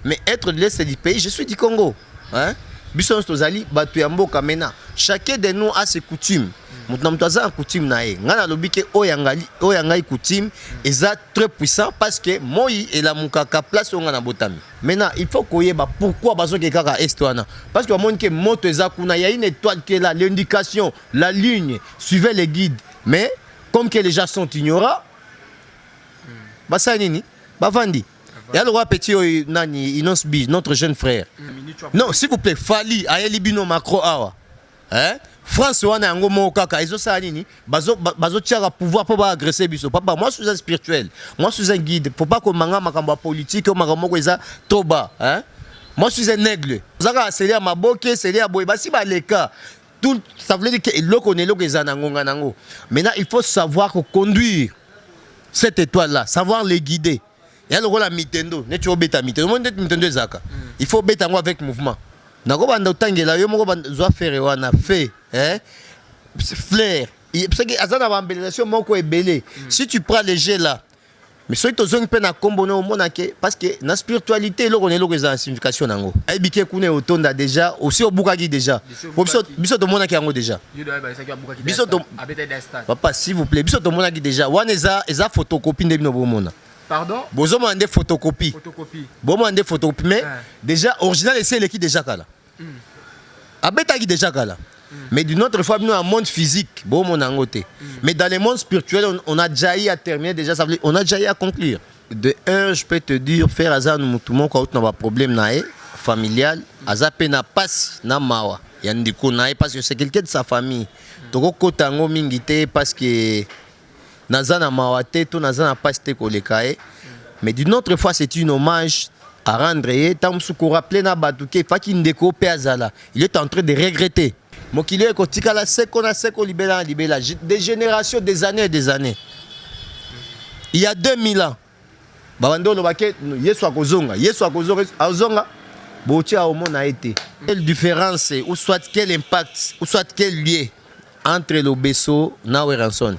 Mais être de l'Est du pays, je suis du Congo. Hein? Chacun de nous a ses coutumes. Maintenant, coutume nae. Ngana lobike oyangai coutume est très puissant parce que moi et la mukaka place on a botami. Maintenant, il faut qu'on y ait pourquoi bazo ke kaka estoana parce que monde que moto ezakuna, il y a une étoile qui est là, l'indication, la ligne, suivez les guides. Mais comme que les gens sont ignorants, basa nini, bavandi. Et alors, petit nani, notre jeune frère. Non, s'il vous plaît, Fali, Ayeli Bino Macro Awa. Hein? France, on a un mot kaka. Ils ont ça, nini. Bazo tchara pouvoir pour agresser biso. Papa, moi, je suis un spirituel. Moi, je suis un guide. Faut pas que manga makamba politique, makamoko eza trop bas. Hein? Moi, je suis un aigle. Zaka, c'est là ma boke, c'est là boy. Bah, si bah les cas. Tout, ça veut dire que l'oko ne l'oko eza nangonga nango. Maintenant, il faut savoir conduire cette étoile-là, savoir les guider. Il y a le rôle à Mitendo, il faut bêta avec mouvement. Si tu prends les jets là, mais si tu as une peine à combiner parce que la spiritualité, il y a une signification. Il y a déjà, aussi au Boukagi déjà. Biso to monaki yango déjà. Papa, s'il vous plaît, biso to monaki déjà. Wan eza photocopie de bino bomona. Pardon? Bozo mande photocopie. Bon mande photocopie mais déjà original c'est l'équipe déjà kala. Abetaki déjà kala. Mais d'une autre fois, nous dans le monde physique, bon mon angoté. Mais dans le monde spirituel, on a déjà eu à terminer déjà, ça veut dire, on a déjà eu à conclure. De un, je peux te dire, faire hasard nous tout le monde quand on a un problème familial, hasard peine passe na mawa. Il y a une déconnaille parce que c'est quelqu'un de sa famille. Donc kotango mingité parce que nazana mawate tout nazana passe te kolekae. Mais d'une autre fois, c'est un hommage à rendre et tant que rappeler na batuke faki ndeko pe azala. Il est en train de regretter. Mokili est kotika la seko libéla des générations, des années et des années. Il y a 2000 ans. Babando lobake yesu akozonga azonga botia au monde a été. Quelle différence ou soit quel impact ou soit quel lien entre le Besso na Weranson.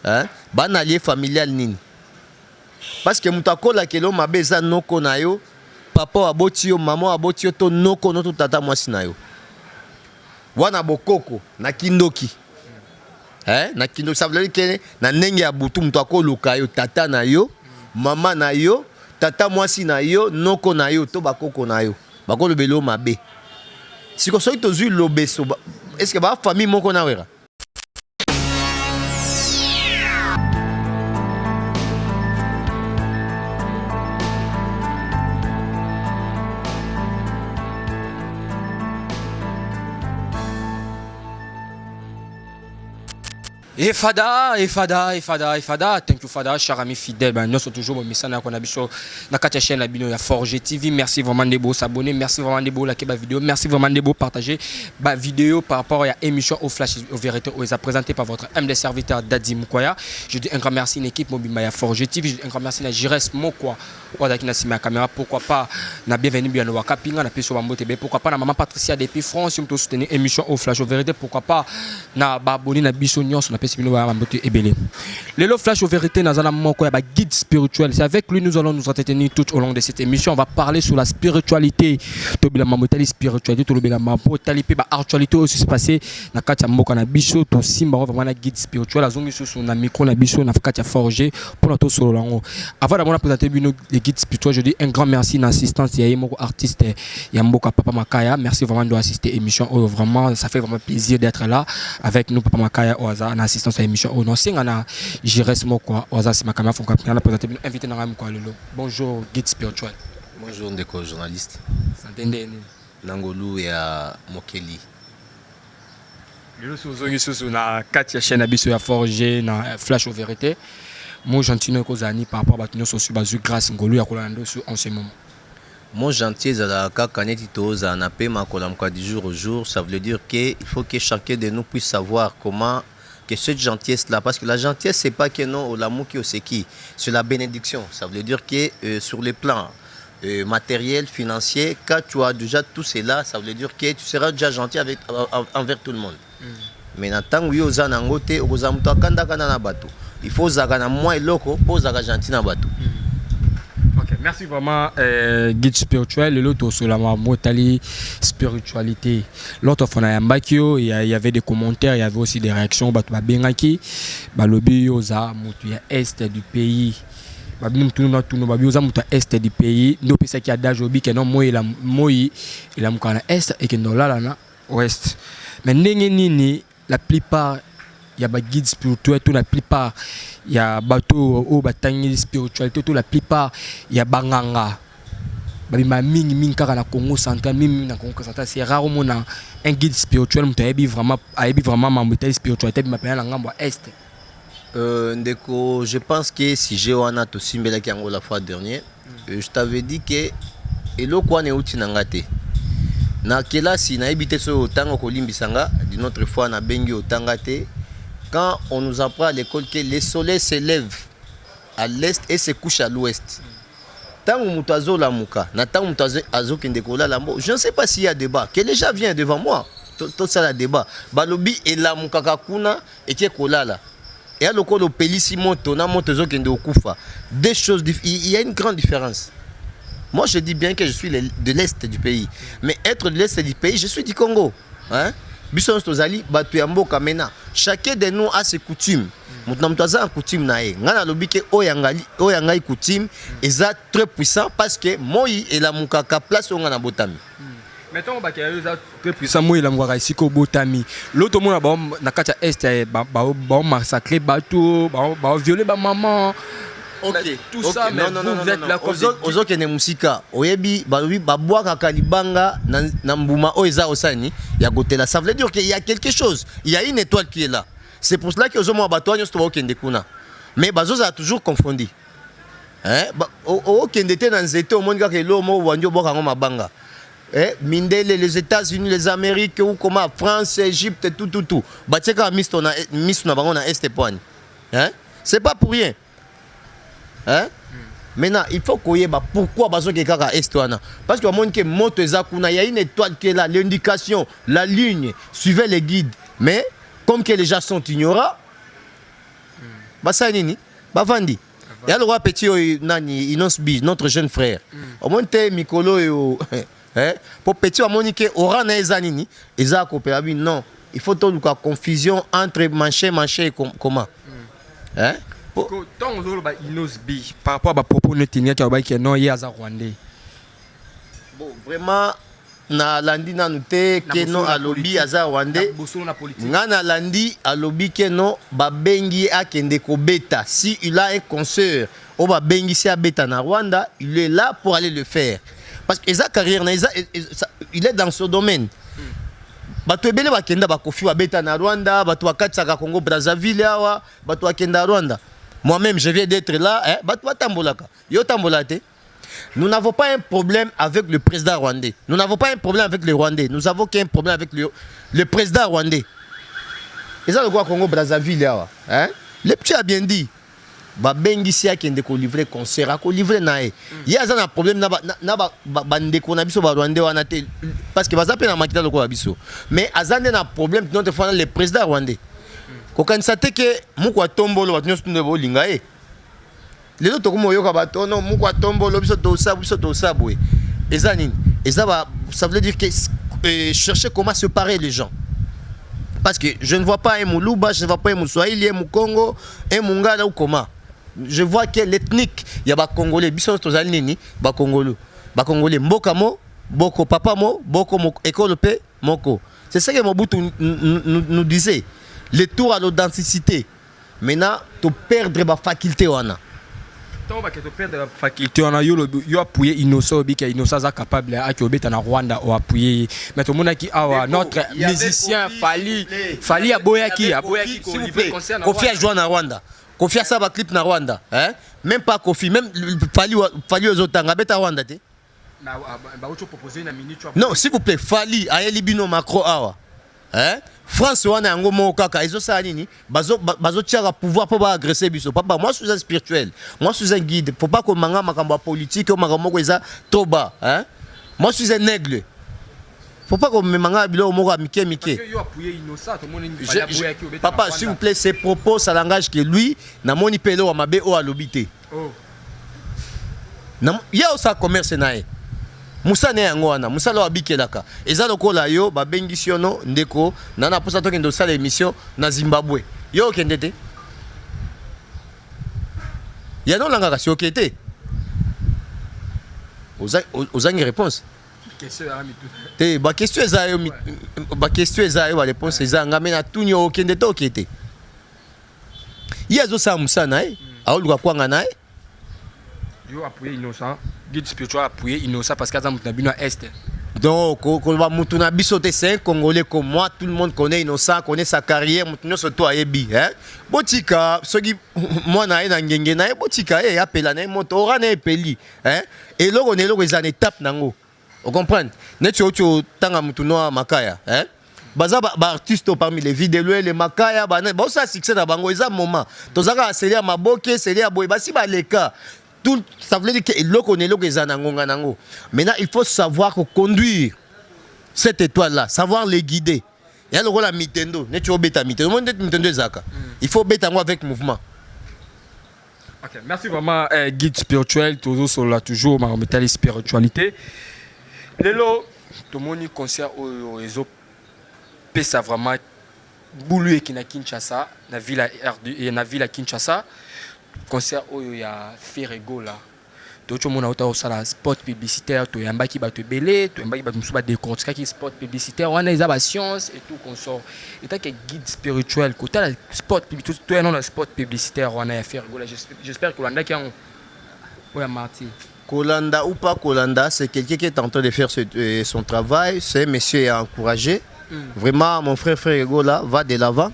Hein? Ban allié familial nini. Parce que mutakola kelo mabeza noko na yo, papa abotio, maman abotio to noko no to tata mwasi na yo. Wana bokoko na kindoki. Na kindoki ça veut dire que na ndenge ya butu mutako luka yo tata na yo, mama na yo, tata mwasi na yo, noko na yo to bakoko na yo. Bako le belo mabe. Si ko soki tozui lo Besso, est-ce que ba famille moko na wera? Et Fada, thank you Fada, cher ami fidèle, nous sommes toujours au message qu'on a vu sur la chaîne la bino ya Forge TV. Merci vraiment de vous s'abonner, merci vraiment de vous liker la vidéo, merci vraiment de vous partager la vidéo par rapport à l'émission au flash au vérité où est présentée par votre MD serviteur Daddy Mukwaya. Je dis un grand merci à l'équipe mobile ya Forge TV, je dis un grand merci à Jires Mokwa, qui a ma caméra, pourquoi pas na bienvenue bien au Wakapinga, na piso Bambote, pourquoi pas na maman Patricia depuis France, si vous soutenez l'émission au flash au vérité, pourquoi pas na baboni na bisonion sur le lot flash aux vérités dans un guide spirituel. C'est avec lui nous allons nous entretenir tout au long de cette émission. On va parler sur la spiritualité. Spiritualité, actualité aussi se passer na katia mboka na biso to simba vraiment na guide spirituel azongi sous na micro na biso na katia forger pour notre solo lango. Avant d'avoir présenté les guides spirituels, je dis un grand merci à l'assistance ya moko artiste ya mboka Papa Makaya. Merci vraiment d'assister à l'émission. Vraiment ça fait vraiment plaisir d'être là avec nous Papa Makaya au hasard en assistance à l'émission. Non, c'est un Jires Mokwa au hasard c'est ma caméra font capter présenté invité na ramko lelo. Bonjour guide spirituel. Bonjour ndeko journaliste. S'entendez Nangolu ya Mokeli. Lelo sozongi susu na katia chaîne abiso ya Forger na flash aux vérités. Moi gentil kozani par rapport à batunyo sosu bazu grâce ngolu ya kolando sur en ce moment. Mon gentil zalaka kaneti toza na pe makolamka du jour au jour, ça veut dire que il faut que chacun de nous puisse savoir comment que cette gentillesse là, parce que la gentillesse c'est pas que non l'amour qui c'est qui, c'est la bénédiction. Ça veut dire que sur les plans matériel, financier, quand tu as déjà tout cela, ça veut dire que tu seras déjà gentil envers tout le monde. Mais tant que tu as un côté, il faut que moi et l'autre pour que gentil na bateau. Merci vraiment, guide spirituel. L'autre, sur la motali spiritualité. L'autre, on a un bakio, il y avait des commentaires, il y avait aussi des réactions. Bah, tu vas bien acquis. Bah, le bioza, il y a est du pays. Bah, nous bioza, est du pays. Nous, c'est qu'il y a d'ajobi, que non, moi, il a mon est et que non, là, ouest. Mais nini, la plupart, il y a des guides spirituels, la plupart, il y a bateau au bataille spiritualité, la plupart, il y a banganga. Ming na Congo central, na Congo central, c'est rarement un guide spirituel qui a vraiment ma spiritualité, mais à est. Ndeko, je pense que si j'ai wana to simbela ki la fois dernière, je t'avais dit que elo kwa ne uti nangate. Na kela si na ebité so tango ko limbisanga, d'une autre fois na bengi otangate. Quand on nous apprend à l'école que le soleil se lève à l'est et se couche à l'ouest. Tant que la mouka, je ne sais pas s'il y a débat. Que les gens viennent devant moi. Tout ça le débat. Balobi et la mouka kakuna et qui est kolala. Et à l'occasion de Pélissimo, tona montezo kende okufa. Des choses, il y a une grande différence. Moi je dis bien que je suis de l'est du pays. Mais être de l'est du pays, je suis du Congo. Hein? Chacun de nous a ses coutumes. Mutaza coutume nae. Ngana lobike oyangai coutume eza très puissant parce que moi et la mukaka place on ngana botami. Mettons ba eza très puissant moi la mukaka ici ko botami. L'autre monde ba na kata est ba massacrer bateau, ba violer ba maman. Ok, tout ça, mais vous êtes là comme ozo kene musika oyebi balobi babwaka kalibanga na mbuma oeza osani ya gotela. Ça veut dire qu'il y a quelque chose, il y a une étoile qui est là. C'est pour cela que ozo mo bato nyo sto okende kuna. Mais bazo a toujours confondu. Hein? Okende te na nzete omonika ke lo mo wanjo boka ngo mabanga. Mindele, les États-Unis, les Amériques ou comment France, Égypte, tout. Bateka misuna bango na este point. Hein? C'est pas pour rien. Hein? Maintenant, il faut qu'on y ait pourquoi bazo ke kaka estwana. Parce que monde que moto ezakuna, il y a une étoile qui est là, l'indication, la ligne, suivez les guides. Mais comme que les gens sont ignorants, basa nini, bavandi. Il y a le roi petit nani Inosbi, notre jeune frère. Au moins te mikolo yo pour petit amonique ora na ezanini, eza coopérabi non. Il faut tout la confusion entre manché et comment. Hein? Tant Inosbi par rapport à propos de tenir qui non il y a rwandais. Bon vraiment na landi na nute ke no alobi aza rwandais. Ngana landi alobi ke no ba bengi akende ko beta si il a un concert o ba bengi si a beta na Rwanda, il est là pour aller le faire. Parce que sa carrière il est dans ce domaine. Bato ebele bakenda bakofi ba beta na Rwanda, bato akatsaka Congo Brazzaville awa, bato akenda Rwanda. Moi-même, je viens d'être là. Nous n'avons pas un problème avec le président rwandais. Nous n'avons pas un problème avec les Rwandais. Nous avons qu'un problème avec le président rwandais. Et ça, le Congo Brazzaville. Hein? Le petit a bien dit. Babengi si akende ko livrer concert, ko livrer nae. Il y a un problème na bande ko na biso ba Rwandais wana te parce que baza pe na makita ko biso. Mais azande na problème notre fois le président rwandais. Kokanisate ke mukwa tombolo bato nyonso tunde bolinga e lelo tokomo yoka bato no mukwa tombolo biso to sabu eza nini eza ba ça veut dire que chercher comment séparer les gens parce que je ne vois pas un Muluba, je ne vois pas un Mouswahili, un Mukongo, un Mungala ou comment. Je vois que l'ethnique il y a ba congolais biso tozali nini ba congolais mboka mo boko papa mo boko école pe moko. C'est ça que Mobutu nous disait. Le tour à l'authenticité. Maintenant, tu perdre ma faculté. Tu perdre la faculté. On a eu appuyé Innocent, Innocent est capable de en Rwanda ou appuyer. Mais tout le monde qui a notre musicien Fali Aboyaki. S'il vous plaît, Kofi a joué en Rwanda. Kofi a sa clip en Rwanda. Même pas Kofi, même Fali aux autres. Beta Rwanda. Non, s'il vous plaît, Fali a Elibino Macro Awa. France wana yango mo kaka ezo sa nini bazo tiara pouvoir pour agresser biso papa moi je suis un spirituel moi je suis un guide faut pas que manga makambo politique ou makambo ko eza trop bas hein moi je suis un aigle faut pas que manga bilo moko mike papa s'il vous plaît ses propos ça langage que lui na moni pelo wa mabe o alobité ya osa commerce nae Moussa ne yango wana Moussa lo abikelaka eza lokola yo babengisi yo no ndeko nana posa tokende osala émission na Zimbabwe yo okende te ya no langa kasi okete ozangi réponse te ba question eza yo ba réponse eza ngame na tuni okende te okete yezo sa Moussa nae aoluka kwanga nae yo appuyer innocent guide spirituel appuyer innocent parce qu'à Moutabino Est. Donc, Moutouna Bissote, c'est un Congolais comme moi, tout le monde connaît Innocent, connaît sa carrière, Moutouna surtout à Ebi. Botika, ce qui, moi, na ngenge na botika, et appela na motora na peli. Et là, on est là, ils en étape nango. Vous comprenez? Net yo tanga Moutouna Makaya. Baza ba artiste parmi les vidéos, les Makaya, ba ça succès na bango, ils ont moment. Tozaka accéléré à Maboke, c'est à Boy, basi ba leka. Tout, ça veut dire que maintenant il faut savoir conduire cette étoile là, savoir les guider. Il y a le rôle à Mitendo, il faut bêta avec mouvement. Okay, merci vraiment guide spirituel toujours sur la toujours ma métal spiritualité. Lelo tout le monde concert au réseau pesa vraiment boulu qui na Kinshasa, na ville à Kinshasa. Concert oyo ya Ferrego là to chomona ota osala spot publicitaire to yambaki bato belé to yambaki bato musuba décortiquer qui spot publicitaire on a ba science et tout consort état que guide spirituel côté la spot publicitaire to non la spot publicitaire on a ya Ferrego là j'espère que Kolanda qui en oya Marty Kolanda ou pas Kolanda c'est quelqu'un qui est en train de faire son travail c'est monsieur à encourager vraiment mon frère Ferrego là va de l'avant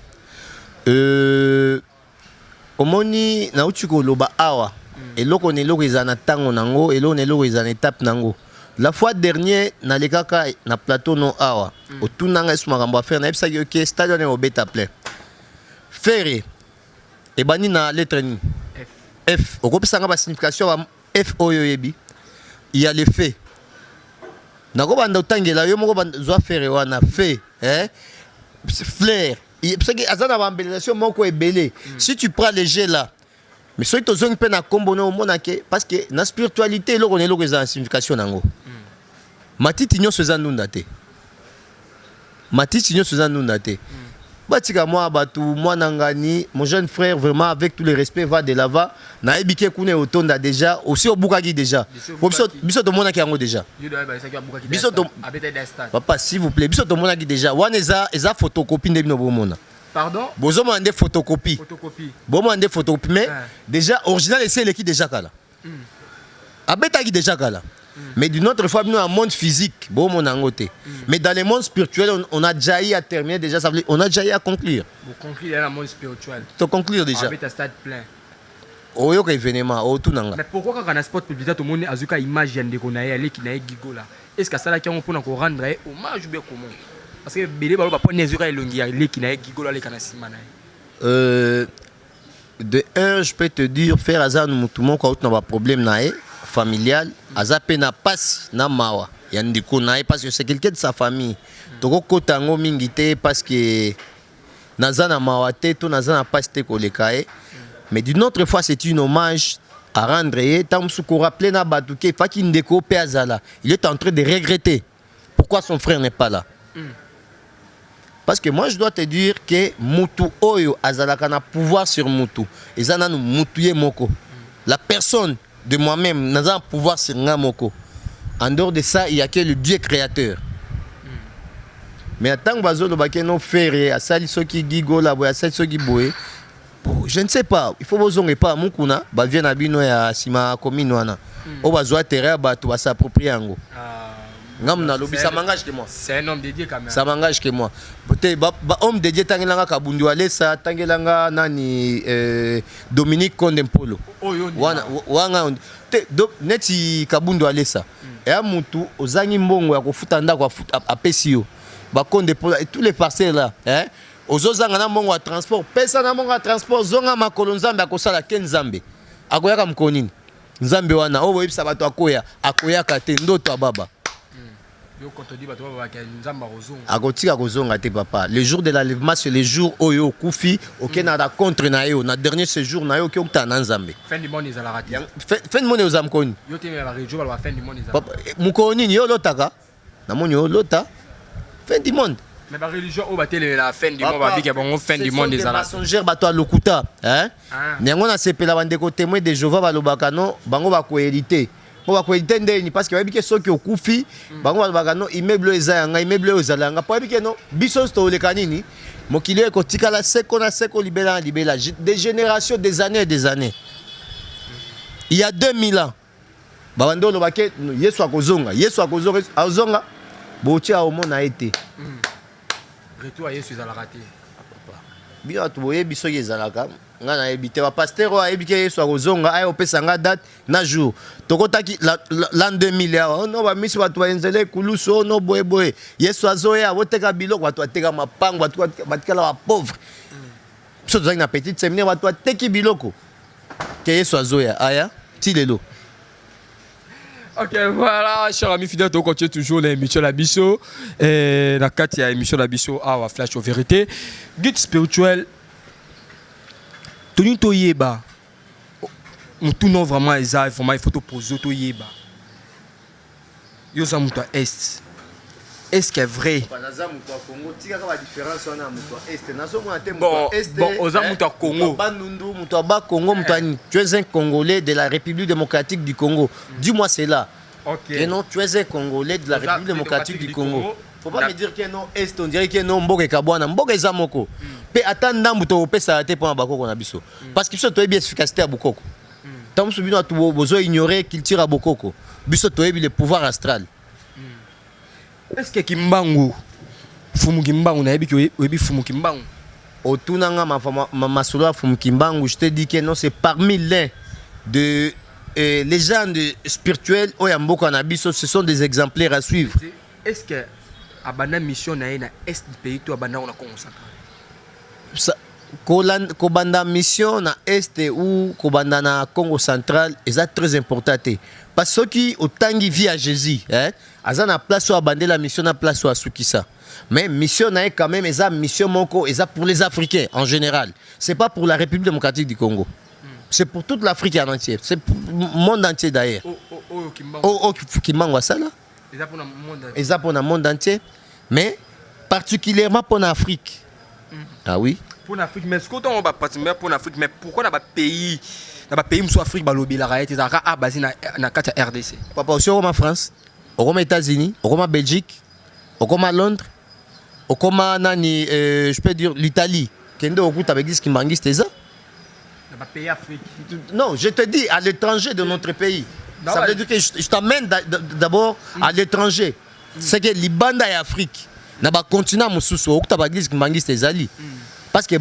omoni na utuko loba awa eloko ne loko ezana tango nango elo ne loko ezana étape nango la fois dernière na lekaka na plateau no awa otunanga esu makambo a faire na epsa ke stade ne obeta plein ferre e bani na lettre ni F okopesa nga ba signification F oyo yebi il y a les faits nako banda utangela yo moko banda ferre wana fait flair. Parce que azana bambelation moko ebele. Si tu prends les jets là, mais ceux qui ont peine à comboner au monde parce que la spiritualité là on est là que signification nango. Matiti nyo seza nundate. Matiti nyo seza nundate. Batika moi batu moi nangani mon jeune frère vraiment avec tout le respect va de l'avant na ebike kune otonda déjà aussi obukaki déjà. Biso to monaki yango déjà. Biso to papa s'il vous plaît biso to monaki déjà. Wana eza photocopie ndebino bomona. Pardon? Bozo mande photocopie. Bozo mande photocopie mais déjà original c'est l'équipe déjà kala. Abetaki déjà kala. Mais d'une autre fois, nous, dans le monde physique, bon, mon angoté. Mais dans le monde spirituel, on a déjà eu à terminer, déjà, ça veut dire, on a déjà eu à conclure. Vous conclure dans le monde spirituel. Tu conclure déjà. Avec un stade plein. Oh, il y a un événement, tout nanga. Mais pourquoi quand on a un sport public, tout le monde a une image de qu'on a allé qui n'a gigo là. Est-ce que ça là qui on peut encore rendre hommage ou bien comment? Parce que Bélé va pas prendre les oreilles longues allé qui n'a gigo là les canassimana. De un, je peux te dire, faire hasard nous tout le monde quand on a un problème naé familial, azape na passe na mawa. Yandiko naé parce que c'est quelqu'un de sa famille. Toko kotango mingite parce que nazana mawa te to nazana passe te kolekae. Mais d'une autre fois c'est un hommage à rendre et tant souko rappeler na batuke faki ndeko pe azala. Il est en train de regretter pourquoi son frère n'est pas là. Parce que moi je dois te dire que mutu oyo azala kana pouvoir sur mutu. Ezana nu mutuye moko. La personne de moi-même, nous avons pouvoir sur Ngamoko. En dehors de ça, il n'y a que le Dieu créateur. Mais tant que nous faire à ça, ceux qui gigo là, à ça, ceux qui boue, je ne sais pas. Il faut que vous pas Mukuna, bah vient à Bino et à Sima Kominoana. On va jouer terrain, bah tu vas s'approprier en gros. Ça m'engage que moi. C'est un homme dédié quand même. Ça m'engage que moi. Peut-être homme dédié tangelanga kabundu alesa tangelanga nani Dominique Kondempolo. Wanga neti kabundu alesa. Et à mutu ozangi mbongo ya kofuta ndako apesi yo. Ba Kondempolo et tous les parcelles là, hein. Ozozanga na mbongo ya transport, pesa na mbongo ya transport zonga makolo nzambe akosala ken nzambe. Akoyaka mkonini. Nzambe wana obo yebisa bato akoya kate ndoto ababa. akotika kozonga te papa. Le jour de l'enlèvement c'est le jour oyo kufi okena contre na yo na dernier séjour na yo ki okta na nzambe. Fin du monde ezala rati. Fin du monde ozamkoni. Yo te la radio ba fin du monde ezala. Mukoni yo lotaka. Na moni yo lota. Fin du monde. Mais la religion au batele la fin du monde ba bika bon fin du monde ezala. Mensongère bato a lokuta, hein? Nyango na sepela bandeko témoin de Jéhovah balobaka no bango ba ko hériter. Ba ko hériter ndeni parce que ba bika soki okufi bango balobaka no immeuble ezanga immeuble ezalanga pa bika no biso sto le kanini mokili eko tikala seko na seko libela des générations des années et des années. Il y a 2000 ans babando lobake Yesu akozonga azonga bochi a omona été. Retour à Yesu ezala raté. Bien tu voyez biso ezalaka nga na ebité ba pasteur a ebike Yesu akozonga ay opesanga date na jour tokotaki l'an 2000 no ba misi batu enzele kuluso no boye Yesu azoya woteka biloko batu ateka mapango batu batikala ba pauvre so tozaki na petite séminaire batu ateki biloko ke Yesu azoya aya ti lelo. Ok, voilà, chers amis fidèles, on continue toujours l'émission La Bisso. La 4, il y a l'émission La Bisso à Flash aux vérités. Guide spirituel, Tony Toyeba. Tout non vraiment exact, vraiment il faut te poser Toyeba. Yosa Mouta Est. Est-ce que c'est vrai? Bon, tu es un Congolais de la République démocratique du Congo. Dis-moi cela. Okay. Et non, tu es un Congolais de la République démocratique du Congo. Faut pas me dire que non, Est, on dirait que non, Mboke Kabwana, Mboke Zamoko. Mais attends, Mouto, ça a été pour un bako qu'on a biso. Parce que ça, tu as bien efficacité à Bokoko. Tant que tu as besoin d'ignorer qu'il tire à Bokoko. Biso, tu as le pouvoir astral. Est-ce que Kimbangu Fumu Kimbangu na ebi Fumu Kimbangu Otunanga ma solo Fumu Kimbangu, je te dis que non, c'est parmi l'un de légendes spirituelles au Yamboko Anabiso, ce sont des exemplaires à suivre. Est-ce que abana mission na est du pays to abana on a Congo central? Kobanda mission na est ou kobanda na Congo central, c'est très important. Parce que autant qui vit à Jésus, hein, azana place où abandonner la mission na place où asukisa. Mais mission na quand même eza mission moko eza pour les Africains en général. C'est pas pour la République démocratique du Congo. C'est pour toute l'Afrique en entier. C'est pour le monde entier d'ailleurs. Kimbangu ça là. Eza pour le monde entier, mais particulièrement pour l'Afrique. Ah oui. Pour l'Afrique, mais ce qu'on va participer pour l'Afrique, mais pourquoi dans pays où Afrique balobi la raïté zara a basé na kata RDC. Papa aussi au France, au États-Unis, au Belgique, au Londres, au nani je peux dire l'Italie. Kendo okuta avec ce qui mangiste ça. Dans pays Afrique. Non, je te dis à l'étranger de notre pays. Ça veut dire que je t'amène d'abord à l'étranger. C'est que l'Ibanda est Afrique. Na ba continent mususu okuta avec ce qui mangiste zali. Parce que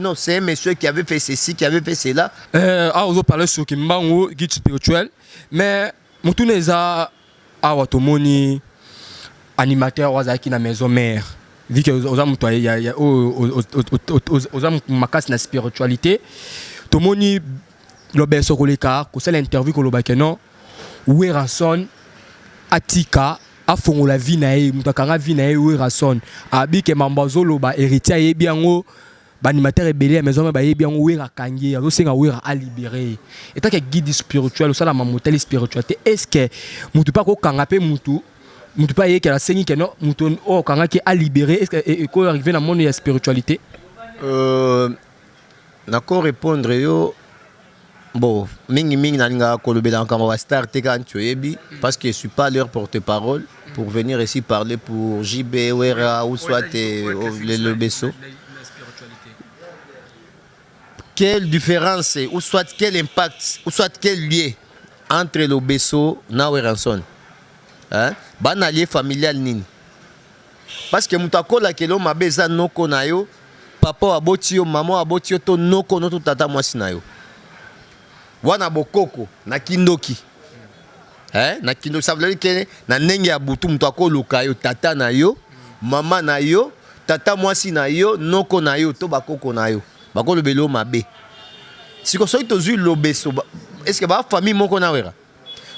non, c'est un monsieur qui avait fait ceci, qui avait fait cela. On parle sur Kimbangu, guide spirituel. Mais Moutouneza a Watomoni, animateur Wazaki na maison mère. Vu que aux hommes makas na spiritualité. Tomoni l'obé soroleka, que c'est l'interview que l'obé non. Oué Ranson, Atika. Afongo la vie nae mutakanga vie nae ou rason abi ke mambazo loba héritier yebiango ba animateur rebelle maison ba yebiango ou rakangi azo senga ou a libérer et tant que guide spirituel ça la mamotel spiritualité est-ce que mutu pas ko kanga pe mutu pas yé que la sengi que non mutu o kanga ki a libérer est-ce que ko arriver dans monde ya spiritualité na ko répondre yo. Bon, mingi nalinga kolobela encore va starter quand tu es parce que je suis pas leur porte-parole pour venir ici parler pour JB Wera ou soit le Besso. Quelle différence ou soit quel impact ou soit quel lien entre le Besso na Weranson? Hein? Ban allié familial nini? Parce que mutakola kelo mabeza noko na yo, papa aboti yo, maman aboti yo to noko no to tata mwasi na yo. Wana bokoko na kindoki na kindoki ça veut dire que na ndenge ya butu mutu akoluka yo tata na yo mama na yo tata mwasi na yo noko na yo to bakoko na yo bakolobelo mabe siko soki tozwi lobeso est-ce que ba famille moko na wera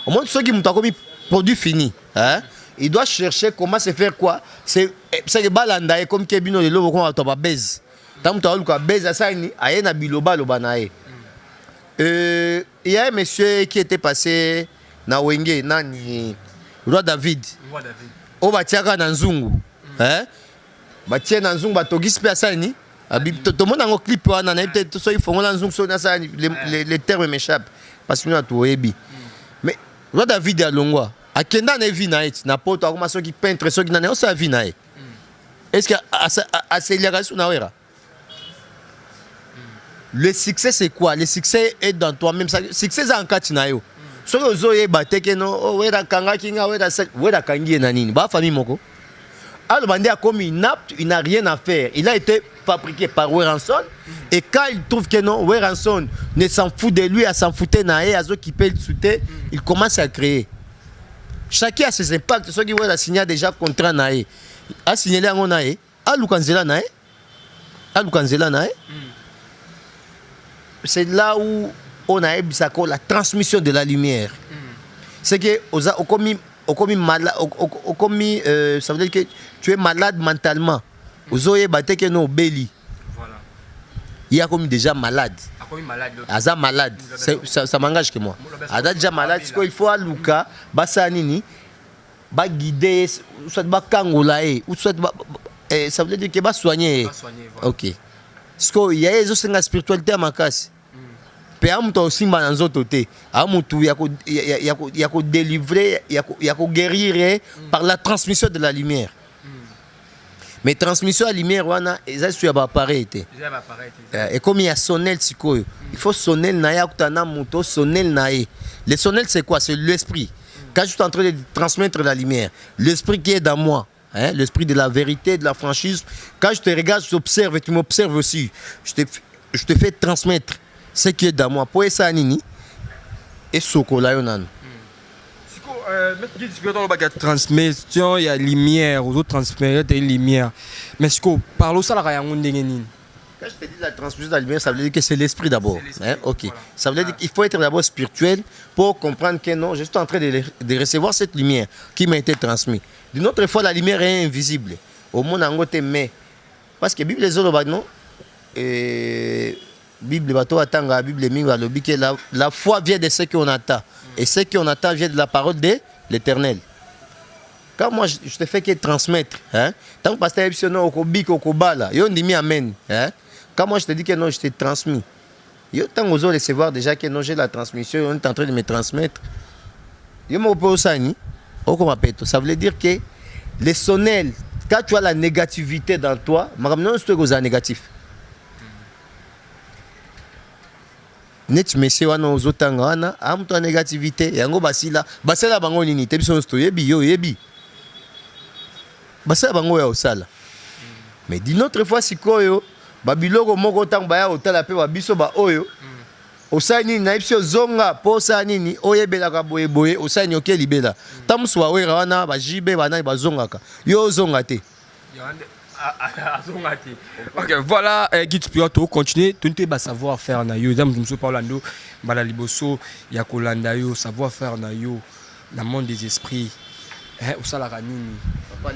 au moins soki mutu akomi produit fini hein? Il doit chercher comment se faire quoi. C'est que balanda comme Kebino de l'eau qu'on va baise. Tant que tu as baise ça ni aye na biloba lobanae. Il y a un monsieur qui était passé na Wenge nani Roi David. Au batiaka na nzungu. Hein? Batie na nzungu batogis pe ça ni. Tout le monde a un clip wana na peut-être so il faut na nzungu so na ça les termes m'échappent parce que nous a tout ebi. Mais Roi David a longwa. Akenda na vie na et na poto akoma so ki peintre so ki na ne sa vie na e. Est-ce que accélération na wera? Le succès c'est quoi? Le succès est dans toi-même. Le succès c'est en katina yo. So ozo ye bateke no wera kanga kinga wera kangi na nini? Ba famille moko. Alors bandé a comme inapte, il n'a rien à faire. Il a été fabriqué par Weranson et quand il trouve que non Weranson ne s'en fout de lui, à s'en foutre na e, à zo qui paye le soutien, il commence à créer. Chacun a ses impacts. Ceux qui vont signer déjà contrat nae, a signé là on nae, a lukanzela nae, c'est là où on a la transmission de la lumière. C'est que ça veut dire que tu es malade mentalement. Ozoye bate que no belli. Voilà. Il y a comme déjà malade. Aza malade, ça m'engage que moi. Aza déjà malade, parce qu'il faut à Luka, basa nini, ba guider, soit ba kangolae, ou soit ça veut dire que ba soigner. Ok. Parce qu'il y a une spiritualité à ma casse. Pe amuto aussi mananzo toté. Amutu yako délivrer, yako guérir par la transmission de la lumière. Mais transmission à lumière, ils sont appareil. Et comme il y a sonnel, il faut sonner le sonnel. Le sonnel, c'est quoi? C'est l'esprit. Quand je suis en train de transmettre la lumière, l'esprit qui est dans moi, hein, l'esprit de la vérité, de la franchise, quand je te regarde, je t'observe et tu m'observes aussi. Je te fais transmettre ce qui est dans moi. Pour ça, Nini, et Sokola Yonan. Transmission, il y a lumière, aux autres transmettre des lumière. Mais ce qu'on parle au salaire, quand je te dis la transmission de la lumière, ça veut dire que c'est l'esprit d'abord. Hein? Ok. Voilà. Ça veut dire qu'il faut être d'abord spirituel pour comprendre que non, je suis en train de recevoir cette lumière qui m'a été transmise. D'une autre fois, la lumière est invisible. Au monde en côté, mais parce que la Bible les autres, non. Bible, la Bible, la foi vient de ce qu'on attend. Et ce qu'on attend vient de la parole de l'Éternel. Quand moi je te fais que transmettre, hein, tant que pasteur Epsiono Okobik Okobala, yo ndimi amen, hein. Quand moi je te dis que non, je t'ai transmis. Yo tant que vous recevoir déjà que non, j'ai la transmission, on est en train de me transmettre. Yo me repose ça ni, ça veut dire que les sonnels, quand tu as la négativité dans toi, maintenant c'est que négatif. Net monsieur wana ozotanga wana amuto négativité yango basila bango nini te biso sto yebi yo yebi basala bango ya osala mais d'une autre fois sikoyo babiloko moko tang baya otala pe babiso ba oyo osani na biso zonga posa nini oyebela ka boye osani oke libela tamuswa wera wana bajibe bana bazongaka yo zonga te. Ok, voilà, Guide Spirituel, continue. Tu ne savoir faire na yo. Exemple, je parle de Balaliboso, Yakolanda yo, savoir faire na yo, dans le monde des esprits. Où ça la ranini?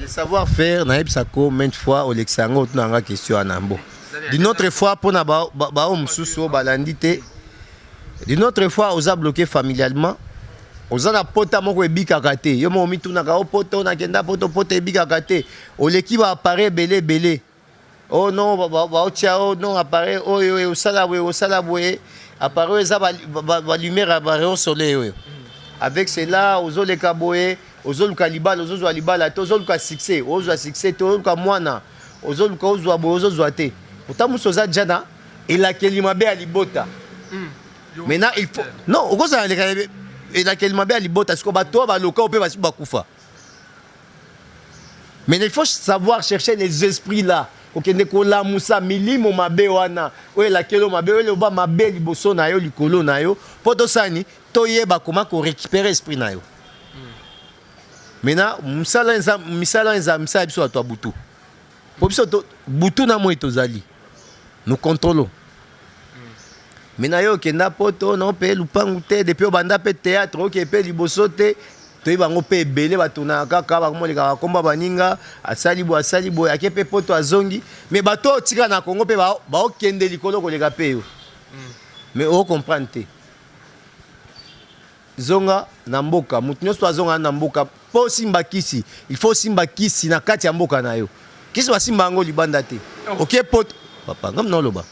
Le savoir faire, na yebsako maintes fois au Lexango, tu n'as question à Nambo. D'une autre fois, pour na ba omsuso balandite. D'une autre fois, on a bloqué familialement. Ozana pota moko ebika kate yo mo mituna ka poto na kenda poto ebika kate o l'équipe apparaît belé oh non ba ciao non apparaît oh yo sala boye apparaît ça ba lumière ba rayon soleil avec cela ozo le kaboye ozo le kalibal ozo zo libala to ozo le succès ozo succès to ka mwana ozo le ka ozo boye ozo zoate pourtant musoza jana et la kelima be alibota maintenant il faut non ozo ça le et laquelle m'a bien libota parce que bateau ba loka peut pas kufa. Mais il faut savoir chercher les esprits là. OK ne ko la musa milimo mabe wana. Ouais laquelle mabe le ba mabe liboso na yo likolo na yo. Poto sani to yeba comment ko récupérer esprit na yo. Maintenant misala biso to butu. Po biso to butu na mo itozali. Nous contrôlons. Maintenant yo kenda poto non pe lupangu te depuis banda pe théâtre OK pe liboso te toyi bango pe ebele batuna kaka bakomoleka bakomba baninga asali boye ake pe poto azongi mais bato otika na Congo pe baokende likolo koleka pe yo mais ocomprendre te zonga na mboka mutu nyonso azonga na mboka po simba kisi il faut simba kisi na kati ya mboka na yo kisi basimba yango libanda te oke poto papa ngam na oloba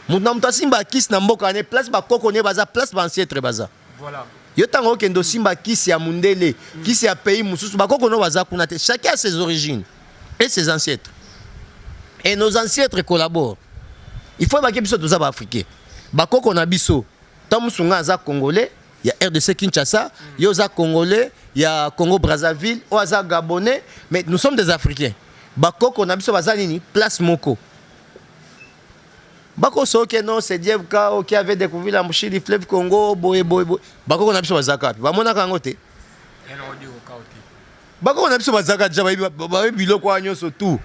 mutu na mutu asimba kisi na mboka ne place bakoko ne baza place bancietre baza voilà yo tango okende osimba kisi ya mundele kisi ya pays mosusu bakoko no baza kuna te chacun a ses origines et ses ancêtres et nos ancêtres collaborent il faut baki biso toza baafricain bakoko na biso ta musunga aza congolais ya RDC Kinshasa yo za congolais ya Congo Brazzaville o aza gabonais mais nous sommes des africains bakoko na biso baza nini place moko bako soke non c'est Dieu qui avait découvert la mouchi du fleuve Congo boye bako na biso bazaka pi bamona kango te bako na biso bazaka déjà ba biloko nyonso tout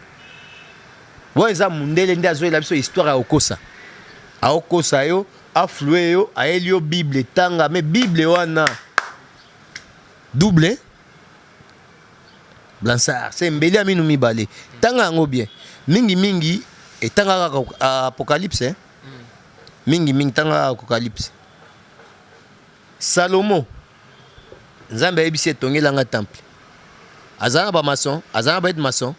bon eza mundele ndi azoela biso histoire ya okosa yo aflué yo aelio bible tanga mais bible wana double Blansard c'est mbeli aminu mibale tanga ngo bien mingi et tanga apocalypse mingi tanga apocalypse Salomon nzambe ayebisi etongelanga temple azana ba maçon azana ba maçon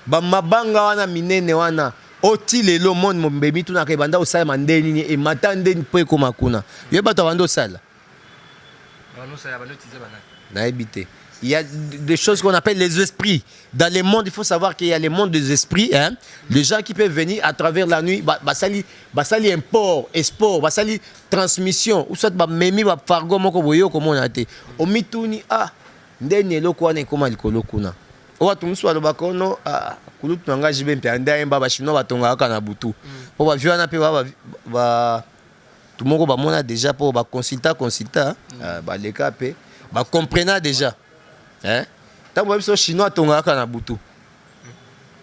ba mabanga wana minene wana oti lelo monde mombemi tuna ke banda osala mandeni ni e matandeni po ekoma kuna yo bato bando sala na ebité. Il y a des choses qu'on appelle les esprits. Dans les mondes, il faut savoir qu'il y a les mondes des esprits. Hein? Les gens qui peuvent venir à travers la nuit, basali import, export, basali transmission. Ou soit memi ba fargo moko boyo comme on a été. O mituni ndeni eloko wana ekoma likolo kuna. Owa tumusu aloba kono kulutu nanga jibe mpe anda mba ba chinois batonga kaka na butu. Po ba viana pe ba tout moko ba mona déjà po ba consulta ba leka pe ba comprena déjà. Hein? Tant que les Chinois tonga na butu.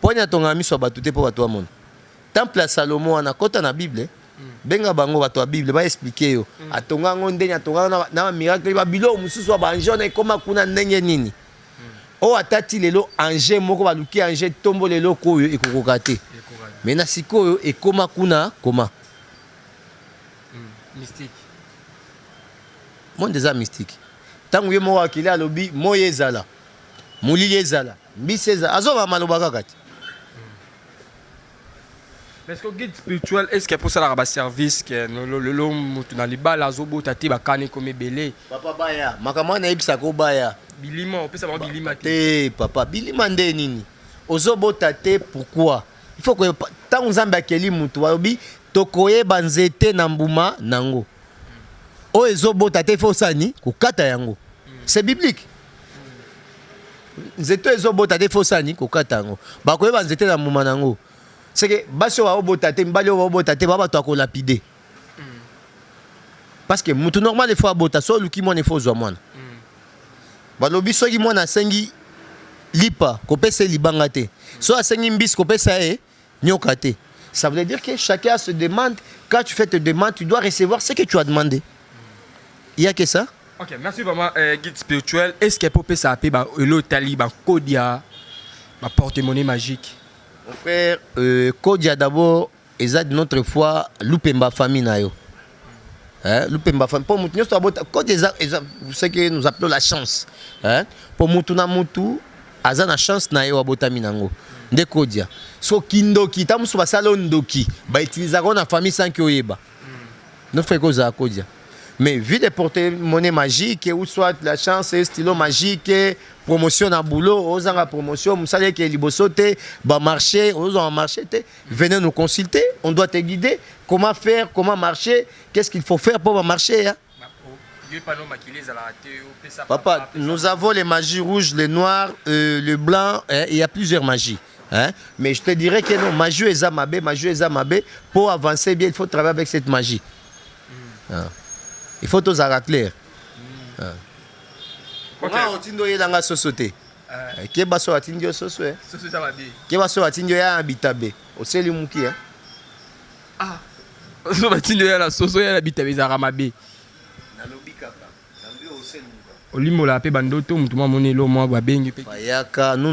Ponya tonga miso batute po bato amona. Temple à Salomon ana kota na Bible. Benga bango bato a Bible ba expliquer yo. Atonga ngondenya atonga na miracle ba bilo mususu ba anjona ekoma kuna ndenge nini. O atati lelo anje moko ba luki anje tombo lelo koyo ekokoka te. Mais na sikoyo ekoma kuna koma. Mystique. Monde des mystique. Tangu ye mo wakili alobi moye ezala mulili ezala mbisi ezala azoba maloba kaka ti est-ce que guide spirituel est-ce que pour ça la service que l'homme na libala azobo tati bakane comme belé papa baya makamwa na ebisa ko baya bilima on peut savoir bilima te papa bilima nde nini ozobo tate pourquoi il faut que tangu nzambe akeli mutu alobi tokoyeba nzete na mbuma nango o ezobo tate faut sani kokata yango c'est biblique nzeto ezobo tate faut sani kokata yango bakoyeba nzete na mbuma nango c'est que baso wa obo tate mbali wa obo tate baba to akolapide parce que mutu normal il faut abota so luki mona il faut zwa mwana balobi soki mwana sengi lipa kopesa libanga te so asengi mbisi kopesa nyoka te. Ça veut dire que chacun se demande, quand tu fais tes demandes, tu dois recevoir ce que tu as demandé. Il n'y a que ça. Ok, merci vraiment, guide spirituel. Est-ce que peut s'appeler l'Otali, Kodia, porte-monnaie magique? Mon frère, Kodia d'abord, ils ont notre foi, Lupemba famille. Lupemba famille. Pour nous, Kodia, vous savez que nous appelons la chance. Pour nous, nous avons la chance na yo abotami nango. Nde Kodia. So kindoki, tamusu basalo ndoki, ba utiliser na famille sans que oyeba. Nous frères Koza Kodia. Mais vu des porte-monnaie magique ou soit la chance stylo magique, promotion à boulot, aux en promotion, vous savez que libosote, bah marché, aux en marché, venez nous consulter, on doit te guider comment faire, comment marcher, qu'est-ce qu'il faut faire pour marcher. Hein? Papa, nous avons les magies rouges, les noirs, le blanc, il y a plusieurs magies. Hein? Mais je te dirais que non, magie est zamabé, pour avancer bien, il faut travailler avec cette magie. Il faut tous arrêter clair. Comment on t'indoye dans la société? Qui est basso à t'indoyer société? Qui est basso à t'indoyer à habitabe? Au sel mouki hein? Ah, on va t'indoyer à la société à habitabe zaramabe. Nalobi kaka, nalobi au sel mouka. Nous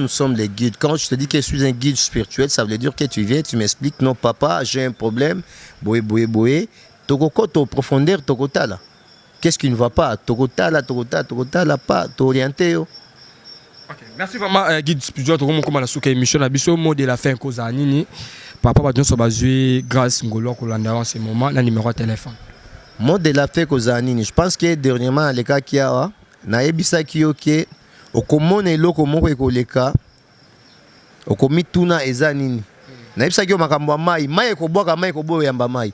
sommes les guides. Quand je te dis que je suis un guide spirituel, ça veut dire que tu viens, tu m'expliques, non papa, j'ai un problème, boé, tokoko, to profondeur, tokota là. Qu'est-ce qui ne va pas? Tokota là, pas, t'orienter. Ok, merci vraiment, guide spirituel, comme la souka émission, la biso mot de la fin, cause à Nini. Papa va dire que grâce Ngolo Kolanda en ce moment, le numéro de téléphone. Mot de la fin, cause à Nini. Je pense que dernièrement, les cas qui a, na ebisa kiyoke, okomone eloko moko ekoleka, okomi tuna eza nini. Na ebisa kiyo makambo mai, mai ekobwaka mai ekoboya yamba mai.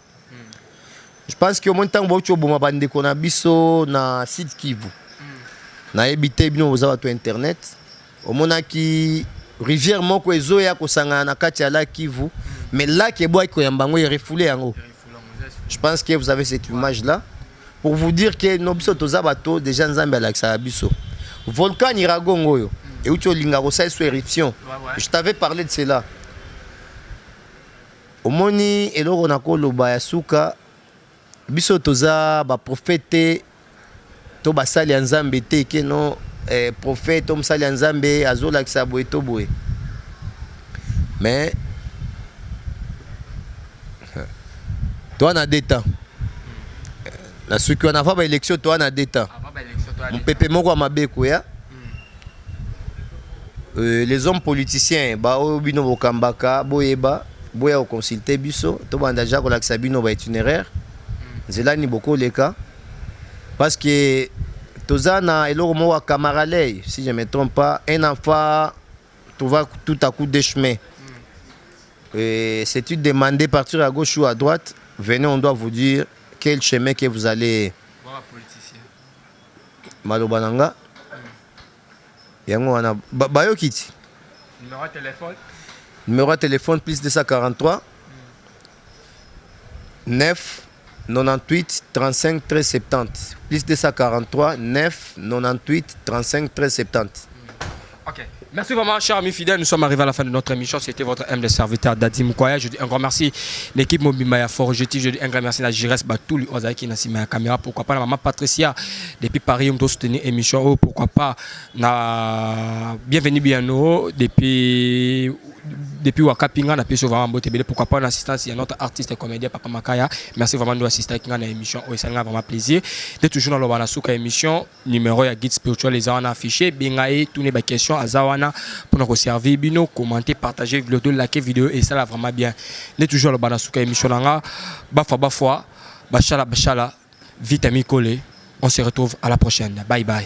Je pense que au moins tant que vous m'avez qu'on a biso na site Kivu. Na ebité bino oza to internet. Au moins qui rivière moko ezo ya ko sanga na kati ya la Kivu, mais là qui boit ko yambango y refoulé yango. Je pense que vous avez cette image là pour vous dire que no biso toza bato déjà nzambe alakisa biso. Volcan Iragongo yo et ucho linga ko sa éruption. Je t'avais parlé de cela. Omoni eloko na ko loba ya suka biso toza ba prophète to basali nzambe te ke no prophète to msali nzambe azola kisa boye to boye. Mais toi na déta na suki on a fa ba élection toi na déta mon pépé moko mabeko ya les hommes politiciens ba obino bokambaka boyeba boya au consulter biso to banda ja ko la kisa bino ba itinéraire nzela ni boko leka parce que tozana eloko mo wa camaralei si je me trompe pas un enfant trouva tout à coup des chemins. C'est une demande partir à gauche ou à droite, venez, on doit vous dire quel chemin que vous allez. Malobananga. Yango wana bayo kiti. Numéro de téléphone. Numéro de téléphone plus 243 9 98 35 13 70 plus 243 9 98 35 13 70. Ok. Merci vraiment, chers amis fidèles. Nous sommes arrivés à la fin de notre émission. C'était votre humble serviteur Dadi Moukoya. Je dis un grand merci l'équipe Mobimaya Forgetif. Je dis un grand merci à la Jires Batouli Ozaï qui n'a pas la caméra. Pourquoi pas la maman Patricia depuis Paris, on doit soutenir l'émission. Oh, pourquoi pas na bienvenue bien nous depuis Wakapinga, on a pu se voir en beauté. Pourquoi pas en assistance, il y a notre artiste et comédien Papa Makaya. Merci vraiment de nous assister à l'émission. Ça nous a vraiment plaisir. De toujours dans le Wanasuka émission, numéro ya guide spirituel, les gens affichés. Bingaye, toutes les questions à Zawana pour nous servir. Bino, commenter, partager, liker vidéo et ça là vraiment bien. De toujours dans le Wanasuka émission. Bafwa, Bachala, vite ami collé. On se retrouve à la prochaine. Bye bye.